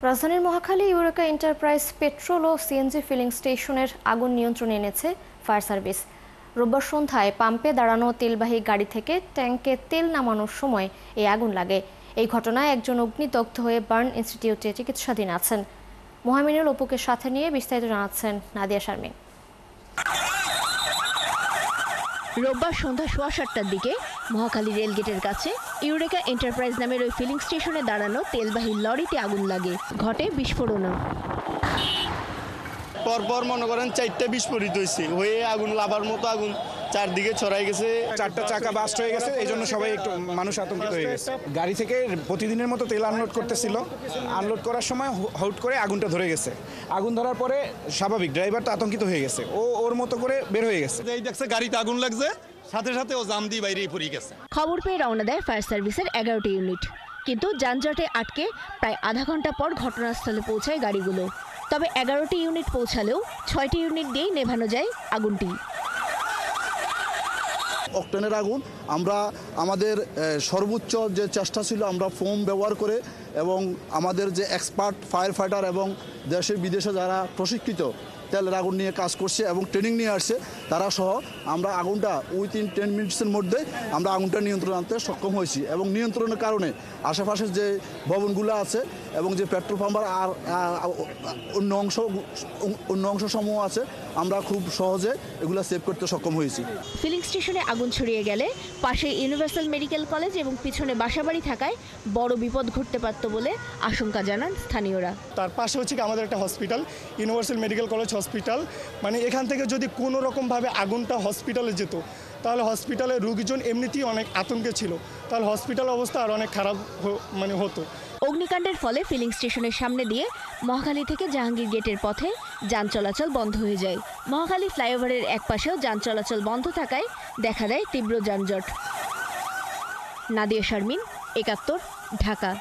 রাজধানীর Mohakhali eureka enterprise petrol ও CNG filling স্টেশনের আগুন নিয়ন্ত্রণে এনেছে ফায়ার সার্ভিস। রোববার সন্ধ্যায় পাম্পে দাঁড়ানো তেলবাহী গাড়ি থেকে ট্যাঙ্কে তেল নামানোর সময় এই আগুন লাগে। এই ঘটনায় একজন অগ্নিদগ্ধ হয়ে বার্ন ইনস্টিটিউটে চিকিৎসাধীন আছেন। মোহামিনুল অপুকে সাথে নিয়ে বিস্তারিত জানাচ্ছেন নাদিয়া শারমিন। রোববার সন্ধ্যা 7:15টার দিকে মহাখালী রেলগেটের কাছে ইউরেকা এন্টারপ্রাইজ নামের ওই ফিলিং স্টেশনে দাঁড়ানো তেলবাহী লরিতে আগুন লাগে। ঘটে বিস্ফোরণও। পরপর মনে করেন 4টা বিস্ফোরিত হয়ে আগুন লাভার মতো আগুন চারদিকে ছড়াই গেছে। 4টা চাকা বাস্ট হয়ে গেছে, এই জন্য সবাই একটু মানুষ আতঙ্কিত হয়ে গেছে। গাড়ি থেকে প্রতিদিনের মতো তেল আনলোড করতেছিল, আনলোড করার সময় হুট করে আগুনটা ধরে গেছে। আগুন ধরার পরে স্বাভাবিক ড্রাইভার তো আতঙ্কিত হয়ে গেছে, ও ওর মতো করে বের হয়ে গেছে। এই দেখছে গাড়িতে আগুন লাগছে, সাথে সাথে ও জাম দিয়ে বাইরে পড়ে গেছে। খবর পেয়ে রওনা দেয় ফায়ার সার্ভিসের 11টি ইউনিট, কিন্তু যানজটে আটকে প্রায় আধা ঘন্টা পর ঘটনাস্থলে পৌঁছায় গাড়িগুলো। তবে 11টি ইউনিট পৌঁছালেও 6টি ইউনিট দিয়েই নেভানো যায় আগুনটি। অকটেনের আগুন আমরা আমাদের সর্বোচ্চ যে চেষ্টা ছিল, আমরা ফোম ব্যবহার করে এবং আমাদের যে এক্সপার্ট ফায়ার ফাইটার এবং দেশে বিদেশে যারা প্রশিক্ষিত তেলের আগুন নিয়ে কাজ করছে এবং ট্রেনিং নিয়ে আসছে, তারা সহ আমরা আগুনটা উইথিন 10 মিনিটসের মধ্যে আমরা আগুনটা নিয়ন্ত্রণ আনতে সক্ষম হয়েছি। এবং নিয়ন্ত্রণের কারণে আশেপাশের যে ভবনগুলো আছে এবং যে পেট্রোল পাম্পের আর অন্য অংশ সমূহ আছে, আমরা খুব সহজে এগুলো সেভ করতে সক্ষম হয়েছি। ফিলিং স্টেশনে আগুন ছড়িয়ে গেলে পাশে ইউনিভার্সাল মেডিকেল কলেজ এবং পিছনে বাসাবাড়ি থাকায় বড় বিপদ ঘটতে পারত বলে আশঙ্কা জানান স্থানীয়রা। তার পাশে হচ্ছে কি আমাদের একটা hospital, universal medical college hospital. মানে এখান থেকে যদি কোনো রকমভাবে আগুনটা হসপিটালে যেত, তাহলে হসপিটালের রোগীজন এমনিতেই অনেক আতঙ্কে ছিল, তাহলে হসপিটাল অবস্থা আর অনেক খারাপ হতো। অগ্নিকাণ্ডের ফলে ফিলিং স্টেশনের সামনে দিয়ে মহাখালী থেকে জাহাঙ্গীর গেটের পথে যান চলাচল বন্ধ হয়ে যায়। মহাখালী ফ্লাইওভারের একপাশেও যান চলাচল বন্ধ থাকায় দেখা দেয় তীব্র যানজট। নাদিয়া শারমিন, 71, ঢাকা।